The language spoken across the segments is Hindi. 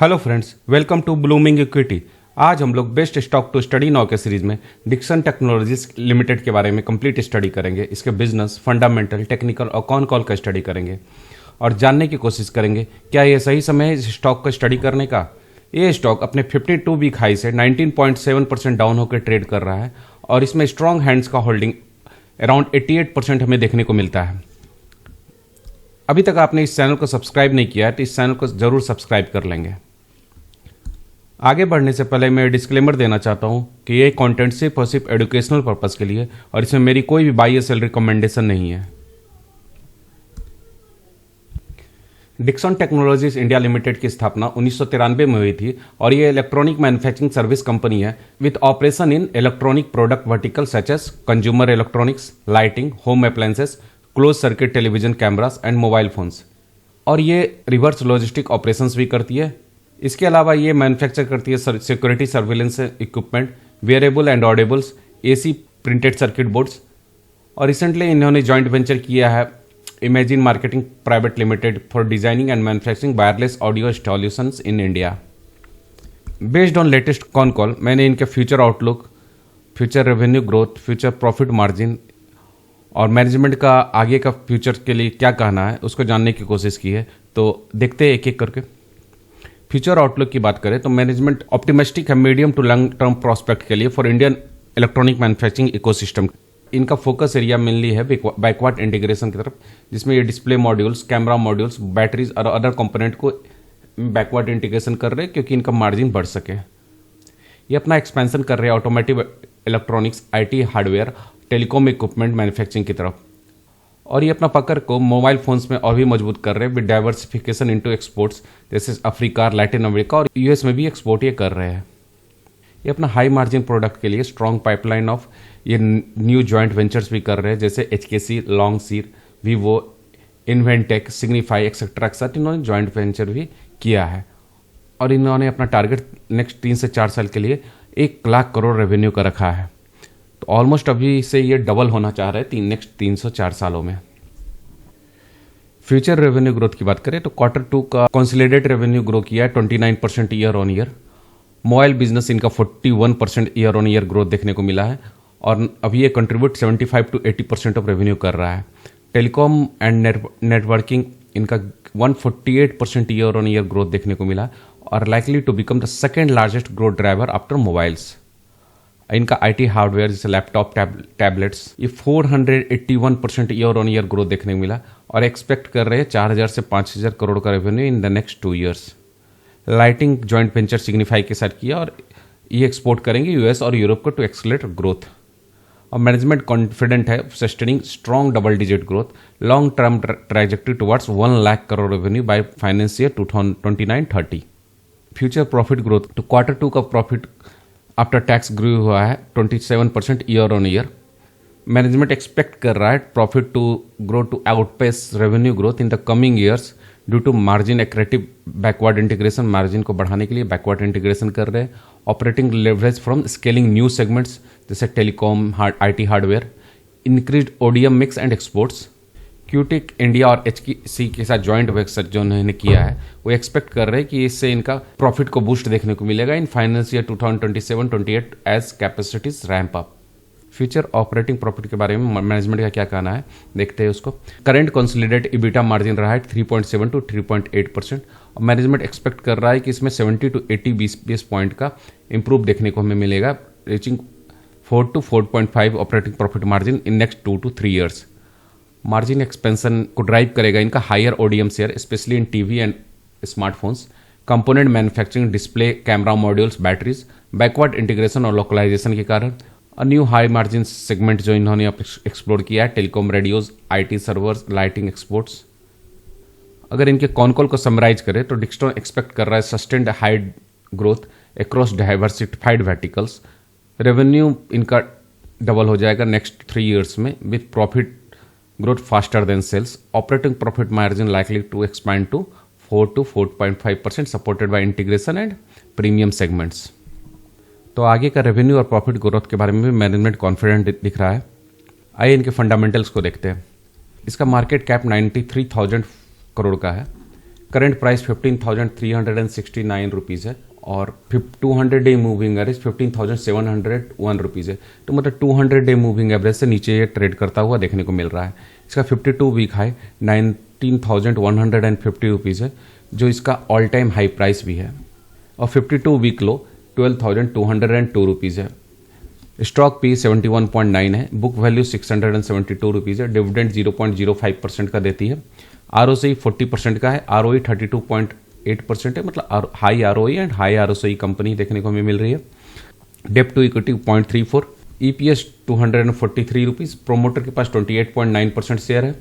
Hello friends, welcome to Blooming Equity. आज हम लोग best stock to study now के सीरीज में डिक्सन टेक्नोलॉजीज लिमिटेड के बारे में कंप्लीट स्टडी करेंगे। इसके बिजनेस, फंडामेंटल, टेक्निकल और कौन कॉल का स्टडी करेंगे और जानने की कोशिश करेंगे क्या ये सही समय है इस स्टॉक का स्टडी करने का। ये स्टॉक अपने 52 वीक हाई से 19.7% डाउन होकर ट्रेड कर रहा है और इसमें स्ट्रॉन्ग हैंड्स का होल्डिंग अराउंड 88% हमें देखने को मिलता है। अभी तक आपने इस चैनल को सब्सक्राइब नहीं किया है तो इस चैनल को जरूर सब्सक्राइब कर लेंगे। आगे बढ़ने से पहले मैं डिस्क्लेमर देना चाहता हूं कि ये कंटेंट सिर्फ और सिर्फ एजुकेशनल पर्पस के लिए और इसमें मेरी कोई भी बाई या सेल रिकमेंडेशन नहीं है। डिक्सन टेक्नोलॉजीज इंडिया लिमिटेड की स्थापना 1993 में हुई थी और ये इलेक्ट्रॉनिक मैन्युफैक्चरिंग सर्विस कंपनी है with operation in electronic product vertical such as consumer electronics, lighting, home appliances, close circuit television cameras and mobile phones. और ये रिवर्स लॉजिस्टिक ऑपरेशंस भी करती है। इसके अलावा ये मैन्युफैक्चर करती है security surveillance equipment, wearable and audibles, AC printed circuit boards. और रिसेंटली इन्होंने जॉइंट वेंचर किया है Imagine Marketing Private Limited for designing and manufacturing wireless audio solutions in India. Based on latest con call मैंने इनके future outlook, future revenue growth, future profit margin और मैनेजमेंट का आगे का फ्यूचर के लिए क्या कहना है उसको जानने की कोशिश की है। तो देखते हैं एक एक करके। फ्यूचर आउटलुक की बात करें तो मैनेजमेंट ऑप्टिमिस्टिक है medium to long term prospect के लिए for Indian electronic manufacturing ecosystem. इनका फोकस एरिया मेनली है बैकवर्ड इंटीग्रेशन की तरफ, जिसमें ये display modules, camera modules, batteries और अदर कंपोनेंट को बैकवर्ड इंटीग्रेशन कर रहे हैं क्योंकि इनका मार्जिन बढ़ सके। ये अपना एक्सपेंशन कर रहे हैं automotive electronics, IT hardware, telecom equipment manufacturing की तरफ। और ये अपना पकड़ को मोबाइल फोन्स में और भी मजबूत कर रहे हैं विद डाइवर्सिफिकेशन इनटू एक्सपोर्ट्स, जैसे अफ्रीका, लैटिन अमेरिका और यूएस में भी एक्सपोर्ट ये कर रहे हैं। ये अपना हाई मार्जिन प्रोडक्ट के लिए स्ट्रॉन्ग पाइपलाइन ऑफ ये न्यू जॉइंट वेंचर्स भी कर रहे हैं, जैसे HKC, Longcheer, Vivo, Inventec, Signify etcetera etcetera. इन्होंने जॉइंट वेंचर भी किया है और इन्होंने अपना टारगेट नेक्स्ट 3 से 4 साल के लिए 1 लाख करोड़ रेवेन्यू का रखा है। तो ऑलमोस्ट अभी से ये डबल होना चाह रहे हैं नेक्स्ट 3 से 4 सालों में। फ्यूचर रेवेन्यू ग्रोथ की बात करें तो Q2 का कंसोलिडेटेड रेवेन्यू ग्रो किया है 29% year on year. Mobile business इनका 41% ईयर ऑन ईयर ग्रोथ देखने को मिला है और अभी ये कंट्रीब्यूट 75 to 80% ऑफ रेवेन्यू कर रहा है। टेलीकॉम एंड नेटवर्किंग इनका 148% ईयर ऑन ईयर ग्रोथ देखने को मिला और likely to become the second largest growth driver after mobiles. इनका आईटी हार्डवेयर जैसे लैपटॉप, टैबलेट्स, ये 481% ईयर ऑन ईयर ग्रोथ देखने को मिला और एक्सपेक्ट कर रहे हैं 4000 से 5000 करोड़ का revenue in the next 2 years. Lighting joint venture signify के साथ किया और ये एक्सपोर्ट करेंगे यूएस और यूरोप को टू एक्सेलरेट ग्रोथ। और मैनेजमेंट कॉन्फिडेंट है sustaining strong double digit growth, long term trajectory towards 1 lakh crore revenue by financial 2029-30। Future profit growth तो Q2 का प्रॉफिट आफ्टर टैक्स ग्रो हुआ है 27% year on year. Management expect कर रहा है profit to grow to outpace revenue growth in the coming years due to margin accretive backward integration. Margin को बढ़ाने के लिए बैकवर्ड इंटीग्रेशन कर रहे हैं। Operating leverage from scaling new segments जैसे telecom, IT hardware, increase ODM mix and exports. Qtech India और HKC के साथ जॉइंट वेंचर जो उन्होंने किया है वो एक्सपेक्ट कर रहे हैं कि इससे इनका प्रॉफिट को बूस्ट देखने को मिलेगा in financial 2027-28 as capacities ramp up. Future operating profit के बारे में मैनेजमेंट का क्या कहना है देखते हैं उसको। करंट कंसोलिडेटेड EBITDA मार्जिन रहा है 3.7 to 3.8% और मैनेजमेंट एक्सपेक्ट कर रहा है कि इसमें 70 to 80 बेस पॉइंट का इंप्रूव देखने को हमें मिलेगा, reaching 4 to 4.5 operating profit margin in next 2 to 3 years. Margin expansion को ड्राइव करेगा इनका higher ODM share specially in TV and smartphones, component manufacturing, display, camera modules, batteries, backward integration और लोकलाइजेशन के कारण। और न्यू हाई मार्जिन सेगमेंट जो इन्होंने एक्सप्लोर किया है telecom, radios, IT servers, lighting, exports. अगर इनके कॉन कॉल को समराइज करें तो डिक्सन एक्सपेक्ट कर रहा है sustained high growth across diversified verticals. Revenue इनका डबल हो जाएगा नेक्स्ट 3 ईयर्स में with profit growth faster than sales. Operating profit margin likely to expand to 4 to 4.5% supported by integration and premium segments. तो आगे का रेवेन्यू और प्रॉफिट ग्रोथ के बारे में भी मैनेजमेंट कॉन्फिडेंट दिख रहा है। आइए इनके फंडामेंटल्स को देखते हैं। इसका मार्केट कैप 93,000 करोड़ का है। करंट प्राइस 15,369 रुपीज़ है और 200 डे मूविंग एवरेज 15,701 रुपीज़ है। तो मतलब 200 डे मूविंग एवरेज से नीचे ये ट्रेड करता हुआ देखने को मिल रहा है। इसका 52 वीक हाई 19,150 रुपीज़ है, जो इसका ऑल टाइम हाई प्राइस भी है, और 52 वीक लो 12,202 रुपीज़ है। स्टॉक पी 71.9 है, बुक वैल्यू 672 रुपीज़ है, डिविडेंड 0.05% का देती है, आरओसी 40% का है, आरओई 32.8% है, मतलब high ROE and high ROC company देखने को हमें मिल रही है। डेप्ट to equity 0.34, EPS 243 rupees, promoter के पास 28.9% शेयर है।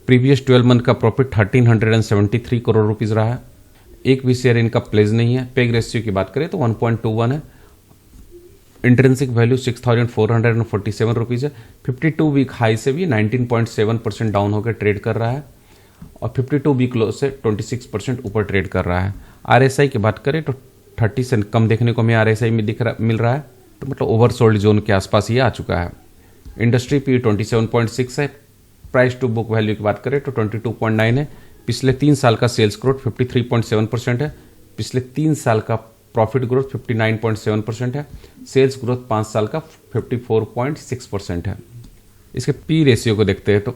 प्रीवियस 12 मंथ का प्रॉफिट 1373 करोड़ रुपीज़ रहा है। एक भी शेयर इनका प्लेज नहीं है। पेग रेशियो की बात करें तो 1.21 है। इंट्रिंसिक वैल्यू 6,447 रुपीज़ है। 52 वीक हाई से भी 19.7% डाउन होकर ट्रेड कर रहा है और 52 वीक लो से 26% ऊपर ट्रेड कर रहा है। आरएसआई की बात करें तो 30 से कम देखने को हमें आरएसआई में मिल रहा है, तो मतलब ओवरसोल्ड जोन के आसपास ये आ चुका है। इंडस्ट्री पी 27.6 है। प्राइस टू बुक वैल्यू की बात करें तो 22.9 है। पिछले 3 साल का सेल्स ग्रोथ 53.7% है। पिछले 3 साल का प्रॉफिट ग्रोथ 59.7% है। सेल्स ग्रोथ 5 साल का 54.6% है। इसके पी रेशियो को देखते हैं तो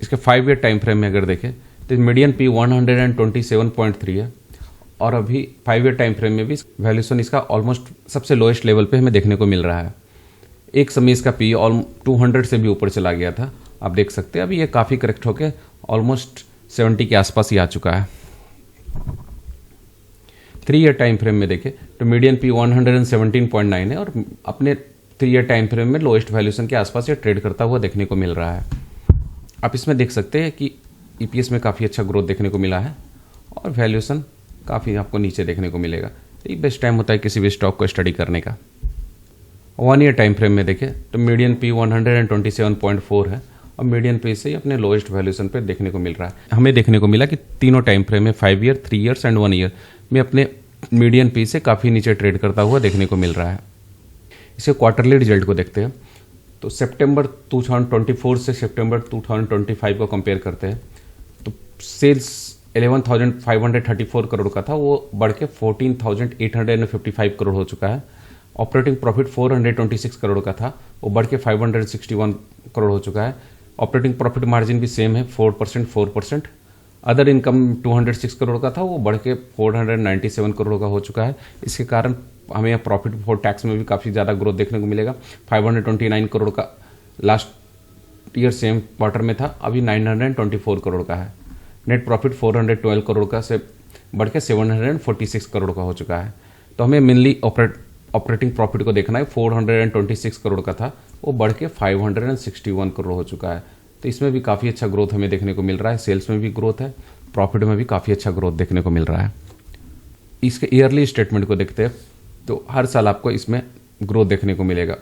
इसके 5 ईयर टाइम फ्रेम में अगर देखें तो मीडियन पी 127.3 है और अभी 5 ईयर टाइम फ्रेम में भी वैल्यूएशन इसका ऑलमोस्ट सबसे लोएस्ट लेवल पे हमें देखने को मिल रहा है। एक समय इसका पी 200 से भी ऊपर चला गया था, आप देख सकते हैं। अभी ये काफ़ी करेक्ट होकर ऑलमोस्ट 70 के आसपास ही आ चुका है। 3 ईयर टाइम फ्रेम में देखें तो मीडियन पी 117.9 है और अपने 3 ईयर टाइम फ्रेम में लोएस्ट वैल्यूएशन के आसपास ये ट्रेड करता हुआ देखने को मिल रहा है। आप इसमें देख सकते हैं कि ईपीएस में काफ़ी अच्छा ग्रोथ देखने को मिला है और वैल्यूएशन काफ़ी आपको नीचे देखने को मिलेगा। तो ये बेस्ट टाइम होता है किसी भी स्टॉक को स्टडी करने का। 1 ईयर टाइम फ्रेम में देखें तो मीडियन पी 127.4 है और मीडियन पे से ही अपने लोएस्ट वैल्यूएशन पे देखने को मिल रहा है। हमें देखने को मिला कि तीनों टाइम फ्रेम में 5 ईयर, 3 ईयर्स एंड 1 ईयर में अपने मीडियन पे से काफ़ी नीचे ट्रेड करता हुआ देखने को मिल रहा है। इसे क्वार्टरली रिजल्ट को देखते हैं तो सितंबर 2024 से सितंबर 2025 को कंपेयर करते हैं तो सेल्स 11,534 करोड़ का था, वो बढ़ के 14,855 करोड़ हो चुका है। ऑपरेटिंग प्रॉफिट 426 करोड़ का था, वो बढ़ के 561 करोड़ हो चुका है। ऑपरेटिंग प्रॉफिट मार्जिन भी सेम है 4%। अदर इनकम 206 करोड़ का था, वो बढ़ के 497 करोड़ का हो चुका है। इसके कारण हमें प्रॉफिट बिफोर टैक्स में भी काफ़ी ज़्यादा ग्रोथ देखने को मिलेगा। 529 करोड़ का लास्ट ईयर सेम क्वार्टर में था, अभी 924 करोड़ का है। नेट प्रॉफिट 412 करोड़ का से बढ़ के 746 करोड़ का हो चुका है। तो हमें मेनली ऑपरेटिंग प्रॉफिट को देखना है। 426 करोड़ का था, वो बढ़ के 561 करोड़ हो चुका है। तो इसमें भी काफ़ी अच्छा ग्रोथ हमें देखने को मिल रहा है। सेल्स में भी ग्रोथ है, प्रॉफिट में भी काफ़ी अच्छा ग्रोथ देखने को मिल रहा है। इसके ईयरली स्टेटमेंट को देखते हैं तो हर साल आपको इसमें ग्रोथ देखने को मिलेगा।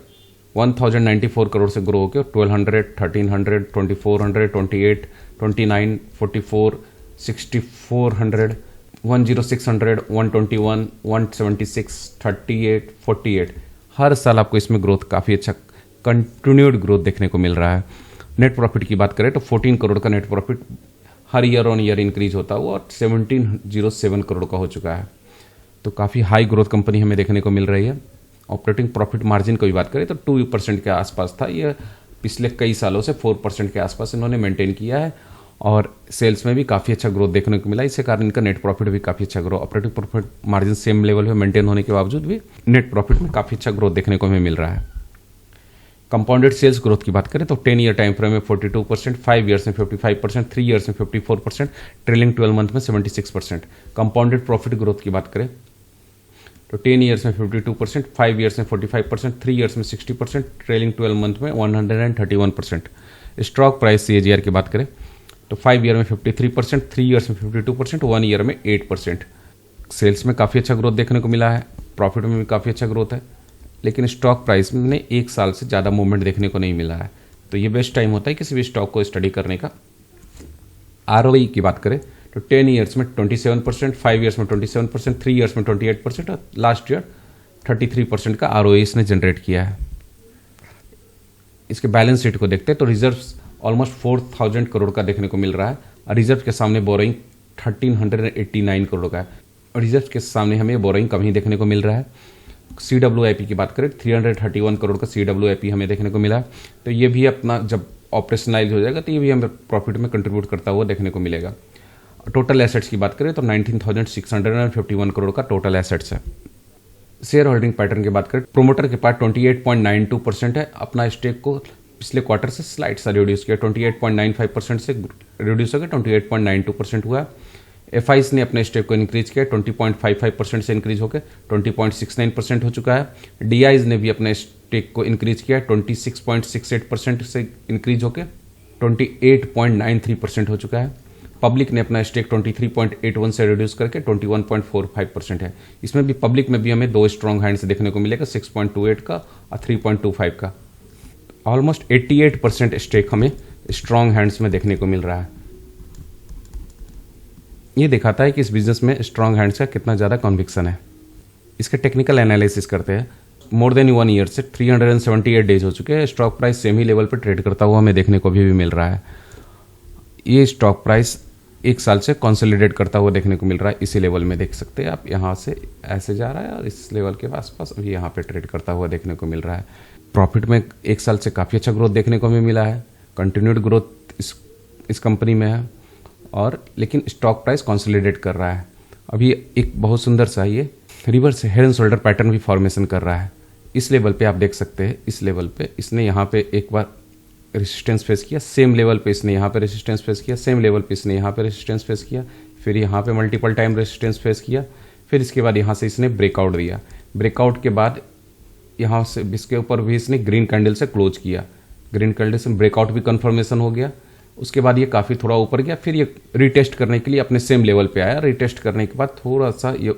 1094 करोड़ से ग्रो होकर 1200, 1300, 2400, 28, 29, 44, 6400, 10600, 121, 176, 38, 48 हर साल आपको इसमें ग्रोथ काफ़ी अच्छा कंटिन्यूड ग्रोथ देखने को मिल रहा है। नेट प्रॉफिट की बात करें तो 14 करोड़ का net profit her year on year increase होता हुआ और 1707 करोड़ का हो चुका है। तो काफ़ी हाई ग्रोथ कंपनी हमें देखने को मिल रही है। ऑपरेटिंग प्रॉफिट मार्जिन की बात करें तो 2% के आसपास था, ये पिछले कई सालों से 4% के आसपास इन्होंने मेंटेन किया है और सेल्स में भी काफ़ी अच्छा ग्रोथ देखने को मिला। इसके कारण इनका नेट प्रॉफिट भी काफ़ी अच्छा grow, operating profit margin same level पे मेंटेन होने के बावजूद भी नेट प्रॉफिट में काफ़ी अच्छा ग्रोथ देखने को हमें मिल रहा है। कंपाउंडेड सेल्स ग्रोथ की बात करें तो 10 ईयर टाइम फ्रेम में 42%, 5 ईयर्स में 55%, 3 ईयर्स में 54%, ट्रेलिंग 12 मंथ में 76%। कंपाउंडेड प्रॉफिट ग्रोथ की बात करें तो 10 ईयर्स में 52%, 5 ईयर्स में 45%, 3 ईयर्स में 60%, ट्रेलिंग 12 मंथ में 131%। स्टॉक प्राइस CAGR की बात करें तो 5 ईयर में 53%, 3 ईयर्स में 52%, 1 ईयर में 8%। सेल्स में काफ़ी अच्छा ग्रोथ देखने को मिला है, प्रॉफिट में भी काफ़ी अच्छा ग्रोथ है, लेकिन स्टॉक प्राइस में 1 साल से ज़्यादा मूवमेंट देखने को नहीं मिला है। तो ये बेस्ट टाइम होता है किसी भी स्टॉक को स्टडी करने का। ROE की बात करें तो 10 ईयर्स में 27%, 5 ईयर्स में 27%, 3 ईयर्स में 28% और लास्ट ईयर 33% का ROE इसने जनरेट किया है। इसके बैलेंस शीट को देखते हैं तो रिजर्व्स ऑलमोस्ट 4000 करोड़ का देखने को मिल रहा है। रिजर्व के सामने बोरोइंग 1389 करोड़ का है। रिजर्व के सामने हमें बोरोइंग कम ही देखने को मिल रहा है। CWIP की बात करें 331 करोड़ का CWIP हमें देखने को मिला है। तो ये भी अपना जब ऑपरेशनलाइज हो जाएगा तो ये भी हमें प्रॉफिट में कंट्रीब्यूट करता हुआ देखने को मिलेगा। टोटल एसेट्स की बात करें तो 19,651 करोड़ का टोटल एसेट्स है। शेयर होल्डिंग पैटर्न की बात करें, प्रोमोटर के पास 28.92% है। अपना स्टेक को पिछले क्वार्टर से स्लाइट सा रिड्यूस किया, 28.95% से रिड्यूस होकर 28.92% हुआ। एफआईस ने अपने स्टेक को इंक्रीज किया, 20.55% से इंक्रीज होकर 20.69% हो चुका है। डीआईज ने भी अपने स्टेक को इंक्रीज किया, 26.68% से इंक्रीज होकर 28.93% हो चुका है। पब्लिक ने अपना स्टेक 23.81 से रिड्यूस करके 21.45% है। इसमें भी पब्लिक में भी हमें दो स्ट्रॉन्ग हैंड्स देखने को मिलेगा, 6.28 का और 3.25 का। ऑलमोस्ट 88% स्टेक हमें स्ट्रॉन्ग हैंड्स में देखने को मिल रहा है। ये दिखाता है कि इस बिजनेस में स्ट्रॉन्ग हैंड्स का कितना ज़्यादा कॉन्विक्शन है। इसके टेक्निकल एनालिसिस करते हैं। मोर देन 1 ईयर से 378 डेज हो चुके हैं। स्टॉक प्राइस सेम ही लेवल पर ट्रेड करता हुआ हमें देखने को भी मिल रहा है। ये स्टॉक प्राइस 1 साल से कंसोलिडेट करता हुआ देखने को मिल रहा है। इसी लेवल में देख सकते हैं आप, यहाँ से ऐसे जा रहा है और इस लेवल के आसपास अभी यहाँ पे ट्रेड करता हुआ देखने को मिल रहा है। प्रॉफिट में 1 साल से काफ़ी अच्छा ग्रोथ देखने को हमें मिला है। कंटिन्यूड ग्रोथ इस कंपनी में है और लेकिन स्टॉक प्राइस कंसोलिडेट कर रहा है। अभी एक बहुत सुंदर सा ये reverse head and shoulder pattern भी फॉर्मेशन कर रहा है। इस लेवल पे आप देख सकते हैं, इस लेवल पे इसने यहाँ पे एक बार रेजिस्टेंस फेस किया, सेम लेवल पे इसने यहाँ पे रेजिस्टेंस फेस किया, सेम लेवल पे इसने यहाँ पे रेजिस्टेंस फेस किया, फिर यहाँ पे मल्टीपल टाइम रेजिस्टेंस फेस किया, फिर इसके बाद यहाँ से इसने ब्रेकआउट दिया। ब्रेकआउट के बाद यहाँ से इसके ऊपर भी इसने ग्रीन कैंडल से क्लोज किया। ग्रीन कैंडल से ब्रेकआउट भी कन्फर्मेशन हो गया। उसके बाद ये काफ़ी थोड़ा ऊपर गया, फिर ये रिटेस्ट करने के लिए अपने सेम लेवल पे आया। रिटेस्ट करने के बाद थोड़ा सा ये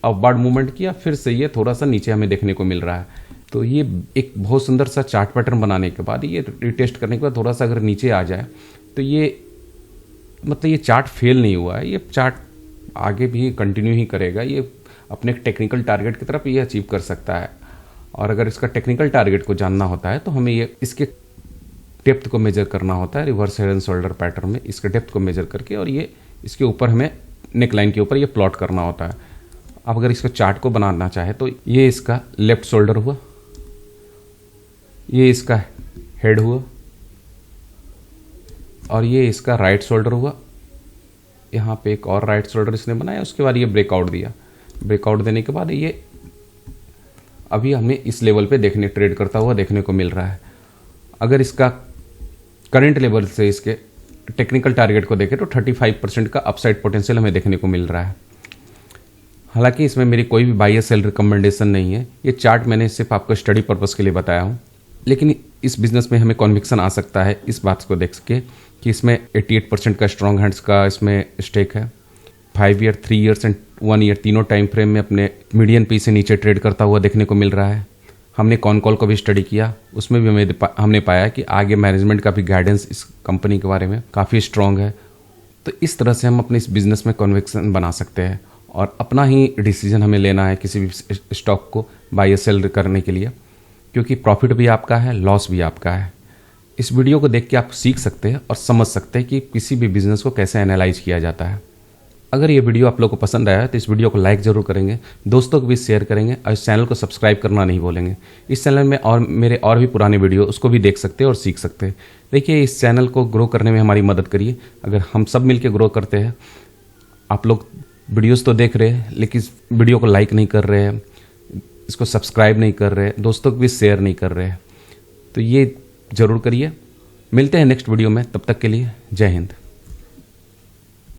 अपवर्ड मूवमेंट किया, फिर से ये थोड़ा सा नीचे हमें देखने को मिल रहा है। तो ये एक बहुत सुंदर सा चार्ट पैटर्न बनाने के बाद ये रिटेस्ट करने के बाद थोड़ा सा अगर नीचे आ जाए तो ये मतलब ये चार्ट फेल नहीं हुआ है, ये चार्ट आगे भी कंटिन्यू ही करेगा। ये अपने टेक्निकल टारगेट की तरफ ये अचीव कर सकता है। और अगर इसका टेक्निकल टारगेट को जानना होता है तो हमें ये इसके डेप्थ को मेजर करना होता है। Reverse head and shoulder pattern में इसके डेप्थ को मेजर करके और ये इसके ऊपर हमें नेक लाइन के ऊपर ये प्लॉट करना होता है। अब अगर इसको चार्ट को बनाना चाहे तो ये इसका लेफ्ट शोल्डर हुआ, ये इसका हेड हुआ और ये इसका राइट शोल्डर हुआ। यहाँ पे एक और राइट शोल्डर इसने बनाया, उसके बाद ये ब्रेकआउट दिया। ब्रेकआउट देने के बाद ये अभी हमें इस लेवल पे ट्रेड करता हुआ देखने को मिल रहा है। अगर इसका करंट लेवल से इसके टेक्निकल टारगेट को देखें तो 35% का अपसाइड पोटेंशियल हमें देखने को मिल रहा है। हालांकि इसमें मेरी कोई भी बाय या सेल रिकमेंडेशन नहीं है। ये चार्ट मैंने सिर्फ आपको स्टडी पर्पस के लिए बताया हूँ, लेकिन इस बिजनेस में हमें कॉन्विक्शन आ सकता है इस बात को देख के कि इसमें 88% का स्ट्रॉन्ग हैंड्स का इसमें स्टेक है। 5 ईयर, 3 ईयर्स एंड 1 ईयर तीनों टाइम फ्रेम में अपने मीडियन पी से नीचे ट्रेड करता हुआ देखने को मिल रहा है। हमने कॉन कॉल को भी स्टडी किया, उसमें भी हमने पाया कि आगे मैनेजमेंट का भी गाइडेंस इस कंपनी के बारे में काफ़ी स्ट्रॉन्ग है। तो इस तरह से हम अपने इस बिज़नेस में कन्विक्शन बना सकते हैं और अपना ही डिसीजन हमें लेना है किसी भी स्टॉक को बाय या सेल करने के लिए, क्योंकि प्रॉफिट भी आपका है, लॉस भी आपका है। इस वीडियो को देख के आप सीख सकते हैं और समझ सकते हैं कि किसी भी बिजनेस को कैसे एनालाइज किया जाता है। अगर ये वीडियो आप लोग को पसंद आया तो इस वीडियो को लाइक जरूर करेंगे, दोस्तों को भी शेयर करेंगे और इस चैनल को सब्सक्राइब करना नहीं भूलेंगे। इस चैनल में और मेरे और भी पुराने वीडियो उसको भी देख सकते हैं और सीख सकते हैं। देखिए, इस चैनल को ग्रो करने में हमारी मदद करिए। अगर हम सब मिलकर ग्रो करते हैं, आप लोग वीडियोस तो देख रहे हैं लेकिन इस वीडियो को लाइक नहीं कर रहे हैं, इसको सब्सक्राइब नहीं कर रहे, दोस्तों को भी शेयर नहीं कर रहे, तो ये ज़रूर करिए। मिलते हैं नेक्स्ट वीडियो में, तब तक के लिए जय हिंद।